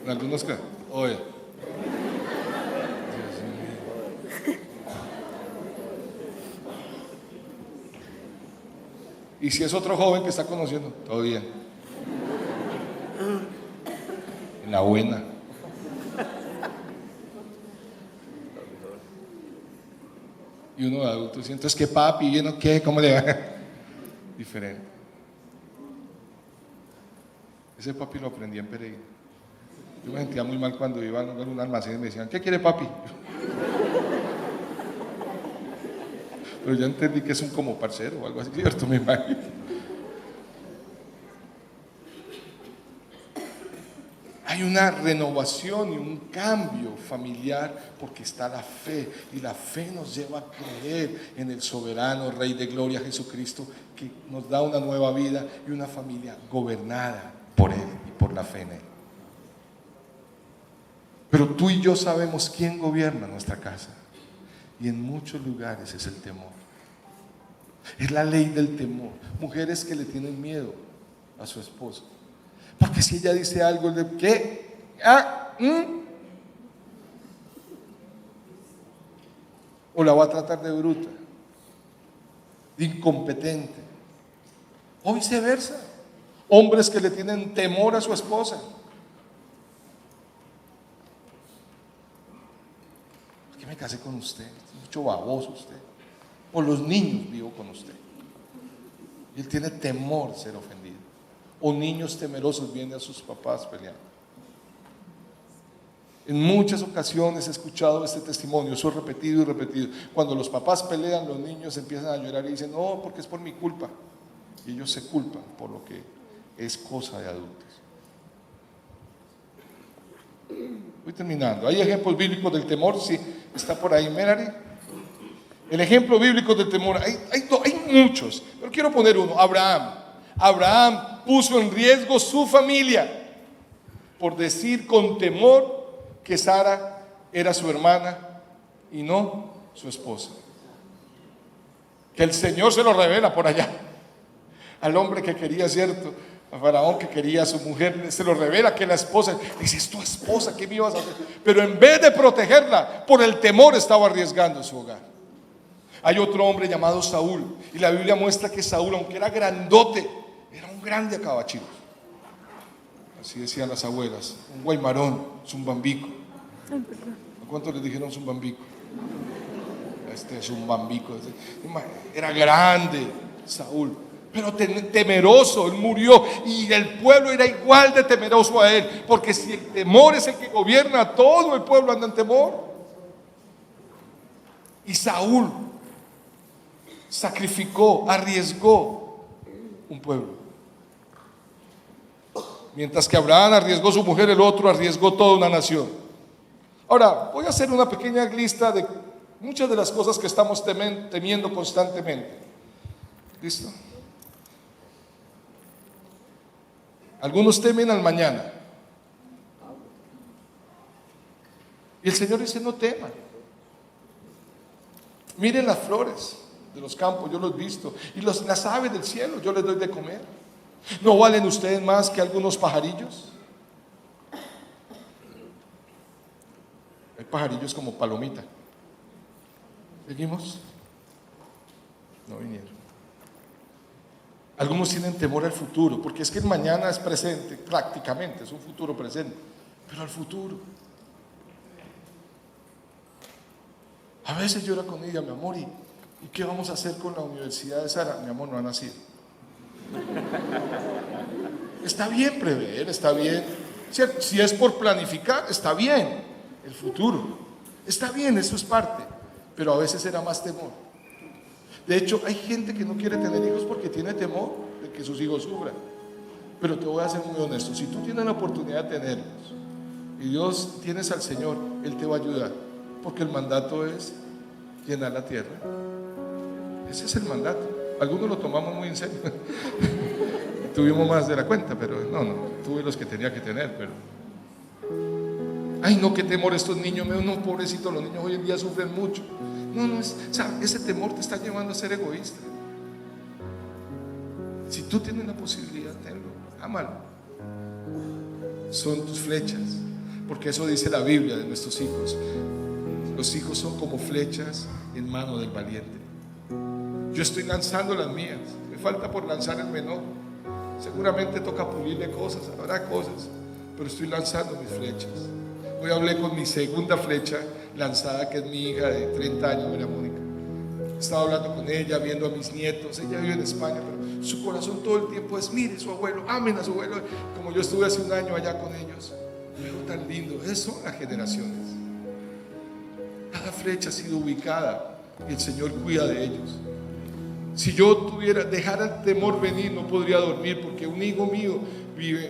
En algunos casos, oye. Y si es otro joven que está conociendo, todo bien. En la buena. Y uno de adulto dice, entonces, ¿qué papi? ¿Y uno qué? ¿Cómo le va? Diferente. Ese papi lo aprendí en Pereira. Yo me sentía muy mal cuando iba a un almacén y me decían, ¿qué quiere papi? Pero ya entendí que es un como parcero o algo así, ¿cierto? Me imagino. Hay una renovación y un cambio familiar porque está la fe, y la fe nos lleva a creer en el soberano Rey de Gloria Jesucristo, que nos da una nueva vida y una familia gobernada por Él y por la fe en Él. Pero tú y yo sabemos quién gobierna nuestra casa, y en muchos lugares es el temor. Es la ley del temor. Mujeres que le tienen miedo a su esposo, porque si ella dice algo, ¿qué? O la va a tratar de bruta, de incompetente, o viceversa. Hombres que le tienen temor a su esposa. ¿Por qué me casé con usted? Es mucho baboso usted. O los niños vivo con usted. Y él tiene temor de ser ofendido. O niños temerosos vienen a sus papás peleando. En muchas ocasiones he escuchado este testimonio, eso es repetido y repetido. Cuando los papás pelean, los niños empiezan a llorar y dicen, no, porque es por mi culpa. Y ellos se culpan por lo que es cosa de adultos. Voy terminando. ¿Hay ejemplos bíblicos del temor? Sí, está por ahí, Melanie. El ejemplo bíblico del temor, hay muchos, pero quiero poner uno. Abraham puso en riesgo su familia por decir con temor que Sara era su hermana y no su esposa. Que el Señor se lo revela por allá al hombre que quería, cierto, a Faraón que quería a su mujer, se lo revela que la esposa, dice, es tu esposa, ¿qué me ibas a hacer? Pero en vez de protegerla, por el temor estaba arriesgando su hogar. Hay otro hombre llamado Saúl, y la Biblia muestra que Saúl, aunque era grandote, era un grande acabachiros. Así decían las abuelas, un guaymarón, zumbambico. ¿A cuántos les dijeron zumbambico? Este es zumbambico. Era grande Saúl, pero temeroso. Él murió y el pueblo era igual de temeroso a él, porque si el temor es el que gobierna, todo el pueblo anda en temor. Y Saúl sacrificó, arriesgó un pueblo. Mientras que Abraham arriesgó su mujer, el otro arriesgó toda una nación. Ahora, voy a hacer una pequeña lista de muchas de las cosas que estamos temiendo constantemente. ¿Listo? Algunos temen al mañana. Y el Señor dice, no teman. Miren las flores de los campos, yo los he visto. Y las aves del cielo, yo les doy de comer. ¿No valen ustedes más que algunos pajarillos? Hay pajarillos como palomita. ¿Seguimos? No vinieron. Algunos tienen temor al futuro, porque es que el mañana es presente, prácticamente, es un futuro presente. Pero al futuro. A veces llora con ella, mi amor, ¿y qué vamos a hacer con la universidad de Sara? Mi amor, no ha nacido. Está bien prever, está bien. Si es por planificar, está bien. El futuro, está bien, eso es parte. Pero a veces era más temor. De hecho, hay gente que no quiere tener hijos porque tiene temor de que sus hijos sufran. Pero te voy a ser muy honesto, si tú tienes la oportunidad de tenerlos y Dios tienes al Señor, Él te va a ayudar. Porque el mandato es llenar la tierra. Ese es el mandato. Algunos lo tomamos muy en serio. Tuvimos más de la cuenta, pero no, tuve los que tenía que tener, pero ay, no, qué temor estos niños, no, pobrecitos, los niños hoy en día sufren mucho. No, ese temor te está llevando a ser egoísta. Si tú tienes la posibilidad, tenlo, ámalo. Son tus flechas, porque eso dice la Biblia de nuestros hijos. Los hijos son como flechas en mano del valiente. Yo estoy lanzando las mías, falta por lanzar el menor. Seguramente toca pulirle cosas, habrá cosas, pero estoy lanzando mis flechas. Hoy hablé con mi segunda flecha lanzada, que es mi hija de 30 años, María Mónica. Estaba hablando con ella, viendo a mis nietos. Ella vive en España, pero su corazón todo el tiempo es: mire su abuelo, amen a su abuelo. Como yo estuve hace un año allá con ellos, veo tan lindo. Esas son las generaciones. Cada flecha ha sido ubicada y el Señor cuida de ellos. Si yo dejara el temor venir, no podría dormir, porque un hijo mío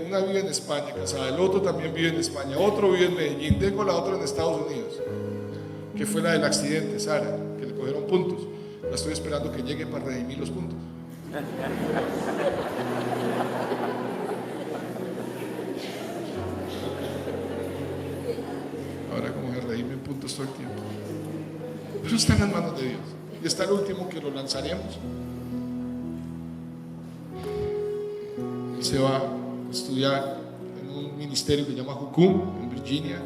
una vive en España casada, el otro también vive en España, otro vive en Medellín, tengo la otra en Estados Unidos, que fue la del accidente, Sara, que le cogieron puntos. La estoy esperando que llegue para redimir los puntos. Ahora como que redimen puntos todo el tiempo. Pero está en las manos de Dios. Y está el último que lo lanzaremos. Él se va a estudiar en un ministerio que se llama Jucum, en Virginia,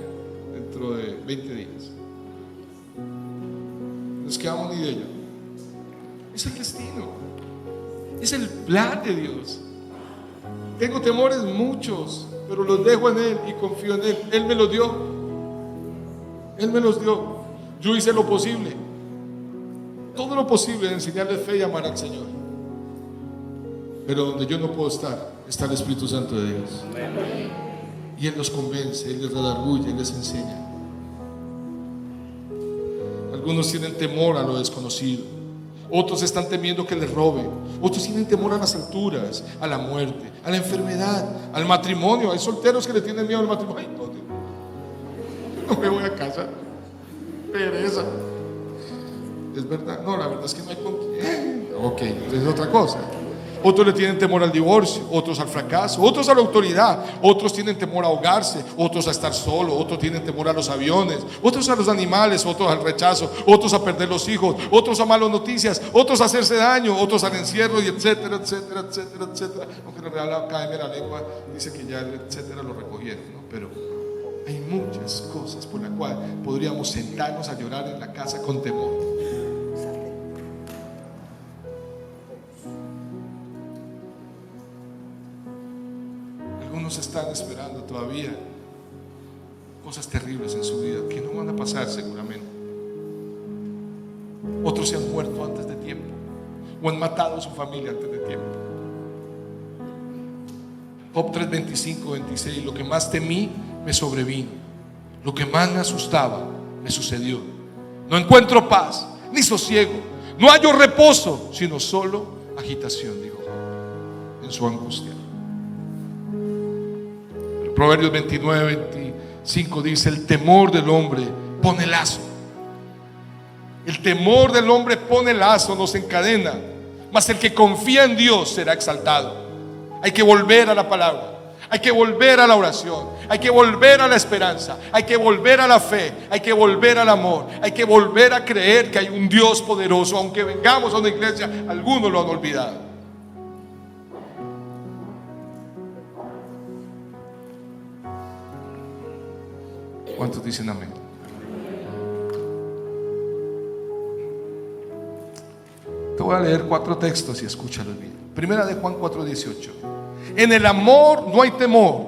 dentro de 20 días. Nos quedamos ni de ello. Es el destino, es el plan de Dios. Tengo temores muchos, pero los dejo en Él y confío en Él. Él me los dio, Él me los dio. Yo hice lo posible, todo lo posible, de enseñarles fe y amar al Señor. Pero donde yo no puedo estar, está el Espíritu Santo de Dios. Y Él los convence, Él les redarguye, Él les enseña. Algunos tienen temor a lo desconocido. Otros están temiendo que les roben. Otros tienen temor a las alturas, a la muerte, a la enfermedad, al matrimonio. Hay solteros que le tienen miedo al matrimonio. Ay, no me voy a casar. Pereza. Es verdad. No, la verdad es que no hay con quién. Ok, entonces es otra cosa. Otros le tienen temor al divorcio, otros al fracaso, otros a la autoridad, otros tienen temor a ahogarse, otros a estar solo, otros tienen temor a los aviones, otros a los animales, otros al rechazo, otros a perder los hijos, otros a malas noticias, otros a hacerse daño, otros al encierro, y etcétera, etcétera, etcétera, etcétera. Aunque en realidad la Academia de la Lengua dice que ya el etcétera lo recogieron, ¿no? Pero hay muchas cosas por las cuales podríamos sentarnos a llorar en la casa con temor. Algunos están esperando todavía cosas terribles en su vida que no van a pasar seguramente. Otros se han muerto antes de tiempo o han matado a su familia antes de tiempo. Job 3, 25, 26: lo que más temí me sobrevino, lo que más me asustaba me sucedió. No encuentro paz ni sosiego, no hallo reposo, sino solo agitación, dijo Job en su angustia. Proverbios 29, 25 dice: el temor del hombre pone lazo. El temor del hombre pone lazo, nos encadena. Mas el que confía en Dios será exaltado. Hay que volver a la palabra, hay que volver a la oración, hay que volver a la esperanza, hay que volver a la fe, hay que volver al amor, hay que volver a creer que hay un Dios poderoso. Aunque vengamos a una iglesia, algunos lo han olvidado. ¿Cuántos dicen amén? Te voy a leer 4 textos y escúchalos bien. Primera de Juan 4:18. En el amor no hay temor,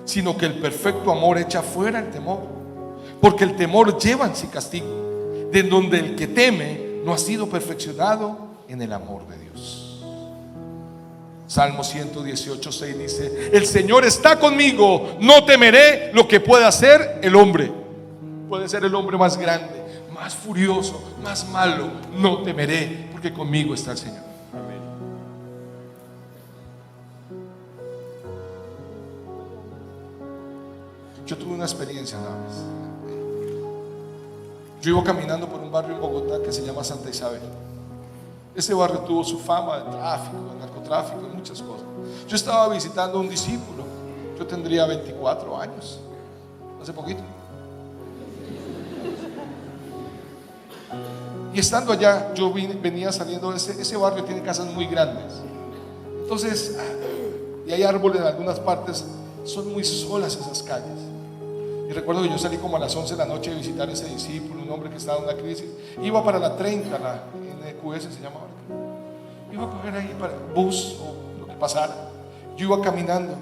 sino que el perfecto amor echa fuera el temor, porque el temor lleva en sí castigo, de donde el que teme no ha sido perfeccionado en el amor de Dios. Salmo 118:6 dice: el Señor está conmigo, no temeré lo que pueda hacer el hombre. Puede ser el hombre más grande, más furioso, más malo, no temeré, porque conmigo está el Señor. Amén. Yo tuve una experiencia una vez. Yo iba caminando por un barrio en Bogotá que se llama Santa Isabel. Ese barrio tuvo su fama de tráfico, de narcotráfico, de muchas cosas. Yo estaba visitando a un discípulo. Yo tendría 24 años, hace poquito. Y estando allá, yo venía saliendo de ese barrio, tiene casas muy grandes. Entonces, y hay árboles en algunas partes, son muy solas esas calles. Y recuerdo que yo salí como a las 11 de la noche a visitar a ese discípulo, un hombre que estaba en una crisis. Iba para la 30, la NQS se llama ahora. iba a coger ahí para el bus o lo que pasara. Yo iba caminando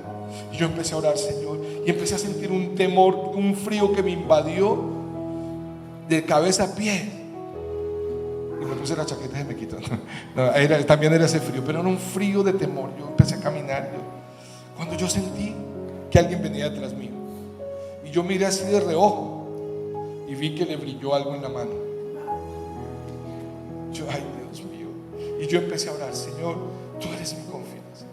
y yo empecé a orar, Señor, y empecé a sentir un temor, un frío que me invadió de cabeza a pie. Y me puse la chaqueta y me quitó. También era ese frío, pero era un frío de temor. Yo empecé a caminar. Cuando yo sentí que alguien venía detrás mío, y yo miré así de reojo y vi que le brilló algo en la mano. Yo, ay Dios mío. Y yo empecé a orar, Señor, tú eres mi confianza,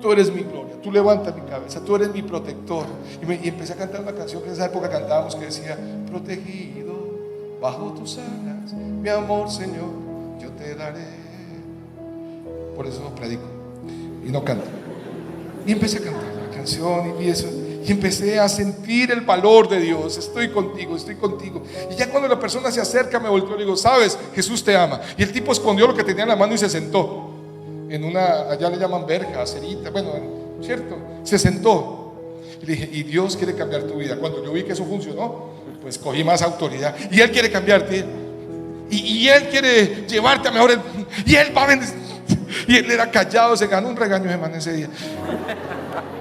tú eres mi gloria, tú levantas mi cabeza, tú eres mi protector. Y empecé a cantar una canción que en esa época cantábamos, que decía: protegido bajo tus alas, mi amor, Señor, yo te daré. Por eso no predico y no canto. Y empecé a cantar la canción y eso, y empecé a sentir el valor de Dios. Estoy contigo, estoy contigo. Y ya cuando la persona se acerca, me volteó y le digo: sabes, Jesús te ama. Y el tipo escondió lo que tenía en la mano y se sentó en una, allá le llaman verja, acerita, bueno, ¿cierto? Se sentó. Y le dije: y Dios quiere cambiar tu vida. Cuando yo vi que eso funcionó, pues cogí más autoridad. Y Él quiere cambiarte. Y Él quiere llevarte a mejores. Y Él va a bendecir. Y él era callado, se ganó un regaño de man ese día.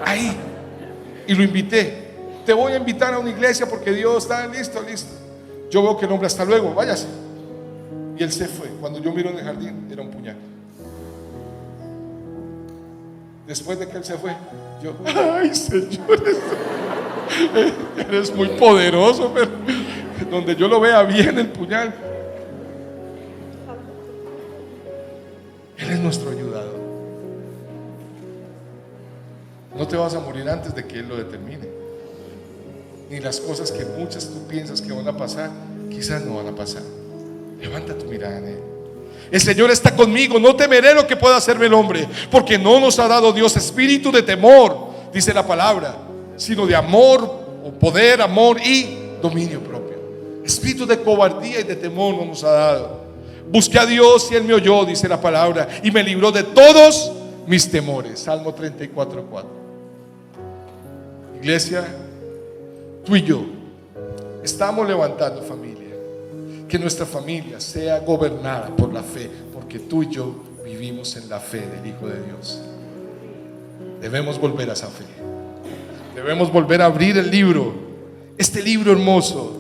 Ahí. Y lo invité. Te voy a invitar a una iglesia porque Dios está listo. Yo veo que el hombre, hasta luego, váyase. Y él se fue. Cuando yo miro en el jardín, era un puñal. Después de que él se fue, yo: ay, Señor, eres muy poderoso, pero donde yo lo vea bien el puñal. Él es nuestro ayudador. No te vas a morir antes de que Él lo determine. Ni las cosas que muchas tú piensas que van a pasar, quizás no van a pasar. Levanta tu mirada en Él. El Señor está conmigo, no temeré lo que pueda hacerme el hombre, porque no nos ha dado Dios espíritu de temor, dice la palabra, sino de amor, o poder, amor y dominio propio. Espíritu de cobardía y de temor no nos ha dado. Busqué a Dios y Él me oyó, dice la palabra, y me libró de todos mis temores. Salmo 34:4. Iglesia, tú y yo estamos levantando familia. Que nuestra familia sea gobernada por la fe, porque tú y yo vivimos en la fe del Hijo de Dios. Debemos volver a esa fe. Debemos volver a abrir el libro, este libro hermoso,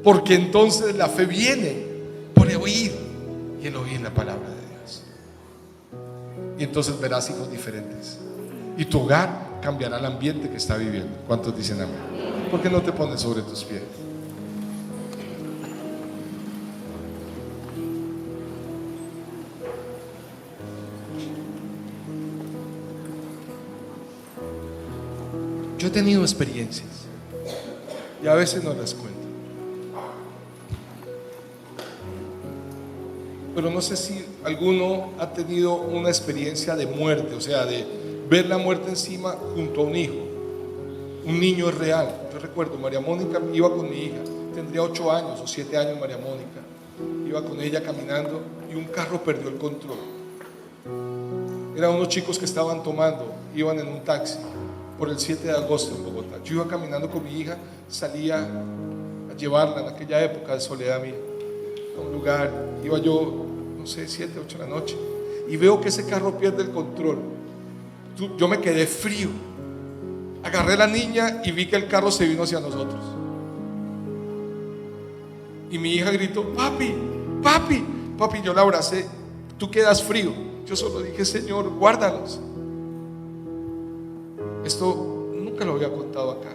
porque entonces la fe viene por el oír, y el oír la palabra de Dios. Y entonces verás hijos diferentes, y tu hogar cambiará el ambiente que está viviendo. ¿Cuántos dicen amén? ¿Por qué no te pones sobre tus pies? Yo he tenido experiencias y a veces no las cuento, pero no sé si alguno ha tenido una experiencia de muerte, o sea, de ver la muerte encima junto a un hijo. Un niño es real. Yo recuerdo, María Mónica iba con mi hija, tendría 8 años o 7 años María Mónica. Iba con ella caminando y un carro perdió el control. Eran unos chicos que estaban tomando, iban en un taxi por el 7 de agosto en Bogotá. Yo iba caminando con mi hija, salía a llevarla en aquella época de soledad mía a un lugar. Iba yo, no sé, 7, 8 de la noche, y veo que ese carro pierde el control. Yo me quedé frío. Agarré a la niña y vi que el carro se vino hacia nosotros. Y mi hija gritó: papi, papi, papi. Yo la abracé. Tú quedas frío. Yo solo dije: Señor, guárdanos. Esto nunca lo había contado acá.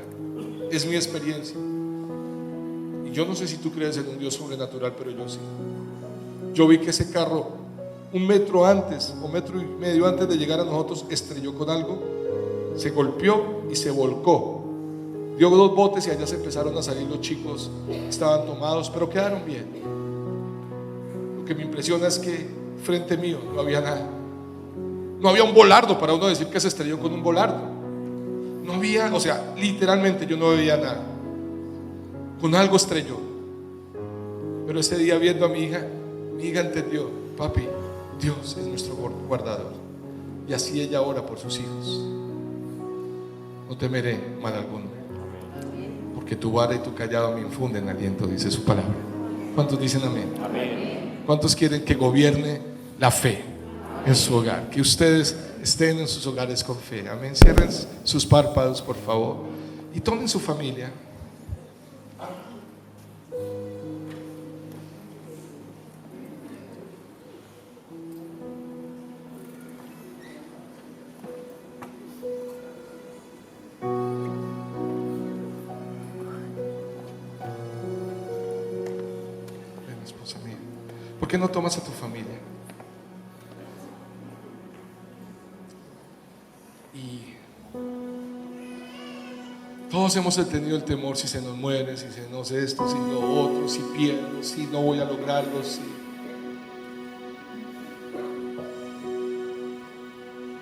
Es mi experiencia. Y yo no sé si tú crees en un Dios sobrenatural, pero yo sí. Yo vi que ese carro, 1 metro antes o 1,5 metros antes de llegar a nosotros, estrelló con algo, se golpeó y se volcó. Dio 2 botes y allá se empezaron a salir los chicos. Estaban tomados, pero quedaron bien. Lo que me impresiona es que frente mío no había nada. No había un volardo para uno decir que se estrelló con un volardo. No había, o sea, literalmente yo no veía nada. Con algo estrelló. Pero ese día, viendo a mi hija entendió: papi, Dios es nuestro guardador. Y así ella ora por sus hijos. No temeré mal alguno, porque tu vara y tu callado me infunden aliento, dice su palabra. ¿Cuántos dicen amén? Amén. ¿Cuántos quieren que gobierne la fe? en su hogar. Que ustedes estén en sus hogares con fe. Amén. Cierren sus párpados, por favor, y tomen su familia. Ven, esposa mía. ¿Por qué no tomas a tu familia? Todos hemos tenido el temor: si se nos muere, si se nos esto, si lo otro, si pierdo, si no voy a lograrlo, si...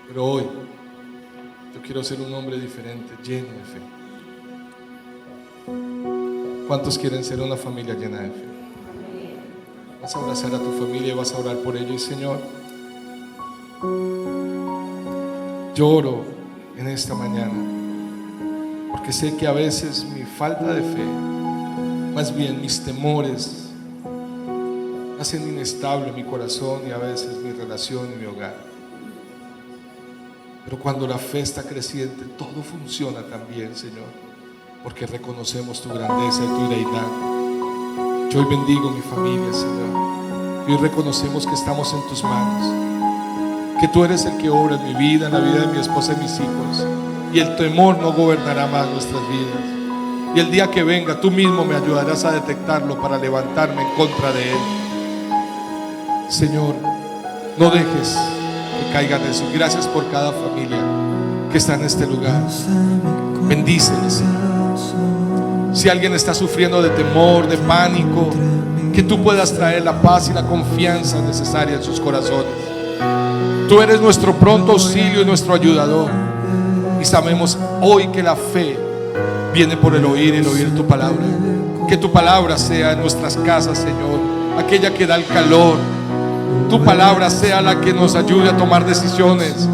Pero hoy yo quiero ser un hombre diferente, lleno de fe. ¿Cuántos quieren ser una familia llena de fe? Vas a abrazar a tu familia y vas a orar por ello. Y Señor, yo oro en esta mañana porque sé que a veces mi falta de fe, más bien mis temores, hacen inestable mi corazón y a veces mi relación y mi hogar. Pero cuando la fe está creciente, todo funciona también, Señor, porque reconocemos tu grandeza y tu deidad. Yo hoy bendigo mi familia, Señor, y hoy reconocemos que estamos en tus manos, que tú eres el que obra en mi vida, en la vida de mi esposa y mis hijos, y el temor no gobernará más nuestras vidas. Y el día que venga, tú mismo me ayudarás a detectarlo para levantarme en contra de él. Señor, no dejes que caigan eso. Gracias por cada familia que está en este lugar. Bendíceles, Señor. Si alguien está sufriendo de temor, de pánico, que tú puedas traer la paz y la confianza necesaria en sus corazones. Tú eres nuestro pronto auxilio y nuestro ayudador. Y sabemos hoy que la fe viene por el oír tu palabra. Que tu palabra sea en nuestras casas, Señor, aquella que da el calor. Tu palabra sea la que nos ayude a tomar decisiones.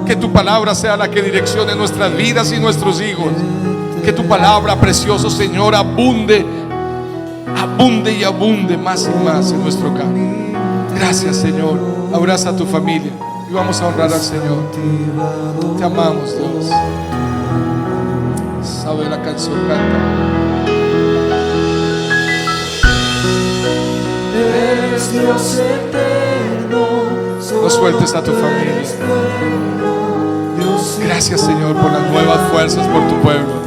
Que tu palabra sea la que direccione nuestras vidas y nuestros hijos. Que tu palabra, precioso Señor, abunde y abunde más y más en nuestro hogar. Gracias, Señor. Abraza a tu familia y vamos a honrar al Señor. Te amamos, Dios. Sabe la canción, canta. Eres Dios eterno. No sueltes a tu familia. Gracias, Señor, por las nuevas fuerzas por tu pueblo.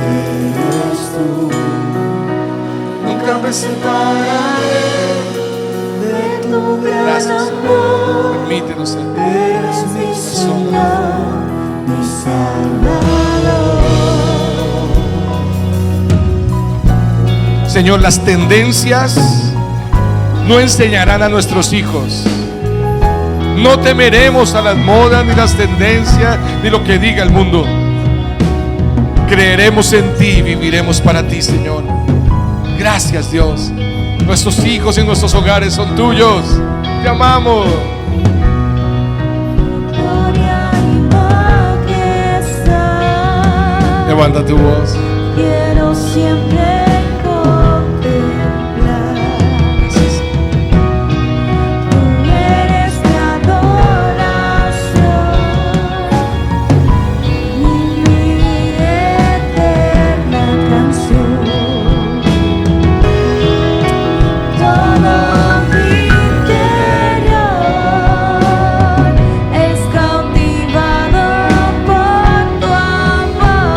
Nunca me separaré de tu gran Gracias, Señor. amor. Permítenos ser. Eres mi Señor, mi Salvador. Señor, las tendencias no enseñarán a nuestros hijos. No temeremos a las modas, ni las tendencias, ni lo que diga el mundo. Creeremos en ti y viviremos para ti, Señor. Gracias, Dios. Nuestros hijos y nuestros hogares son tuyos. Te amamos. Gloria y majestad. Levanta tu voz. Quiero siempre contemplar. Gracias. Tú eres mi adoración y mi eterna canción. Todo mi interior es cautivado por tu amor.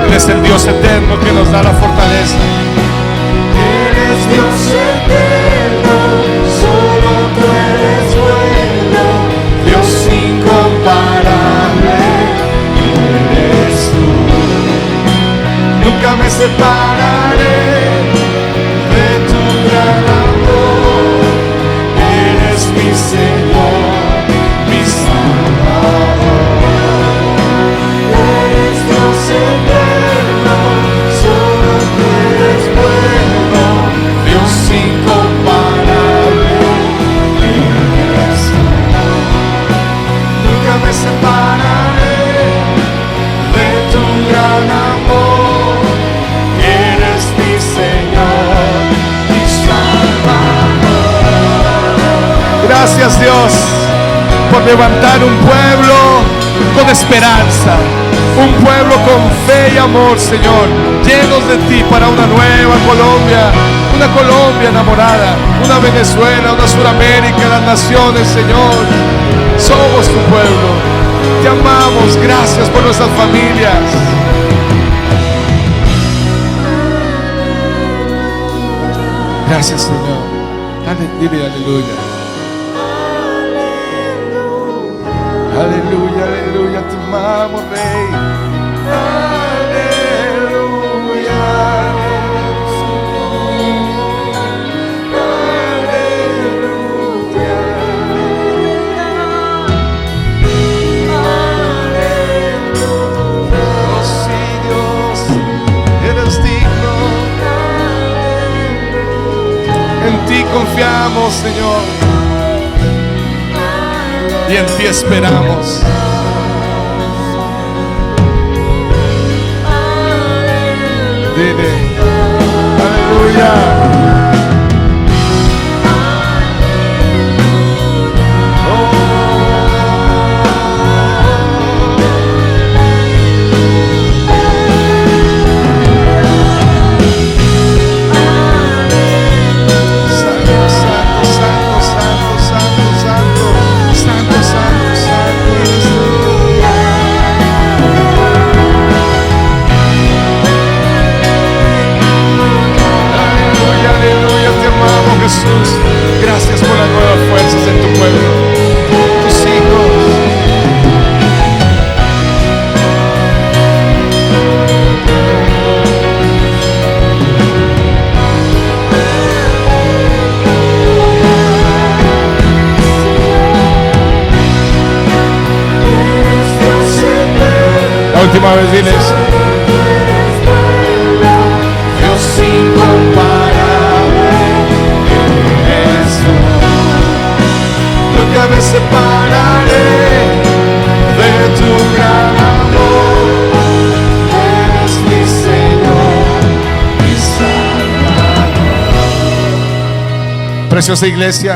Él es el Dios eterno que nos da la fortaleza. Eres Dios eterno, solo tú eres bueno, Dios incomparable, eres tú. Nunca me separaré de tu gran amor, eres mi Señor, mi Salvador. Eres Dios eterno, solo tú eres bueno, Dios incomparable, eres tú. Nunca me separaré de tu gran amor, eres Gracias, Dios, por levantar un pueblo con esperanza, un pueblo con fe y amor, Señor, llenos de ti para una nueva Colombia, una Colombia enamorada, una Venezuela, una Suramérica, las naciones, Señor. Somos tu pueblo, te amamos, gracias por nuestras familias. Gracias, Señor. Dile aleluya. Aleluya, aleluya, te amamos, Rey. Aleluya. Oh sí, Dios, eres digno. En ti confiamos, Señor, y en ti esperamos. Dile, aleluya. Jesús, gracias por las nuevas fuerzas en tu pueblo, tus hijos. La última vez diles: Dios incomparable, nunca me separaré de tu gran amor. Eres mi Señor, mi Salvador. Preciosa iglesia,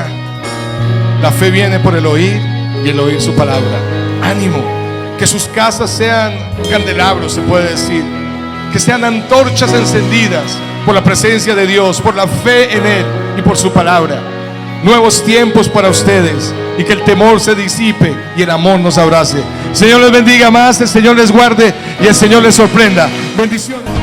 la fe viene por el oír y el oír su palabra. Ánimo, que sus casas sean candelabros, se puede decir, que sean antorchas encendidas por la presencia de Dios, por la fe en Él y por su palabra. Nuevos tiempos para ustedes, y que el temor se disipe y el amor nos abrace. El Señor les bendiga más, el Señor les guarde y el Señor les sorprenda. Bendiciones.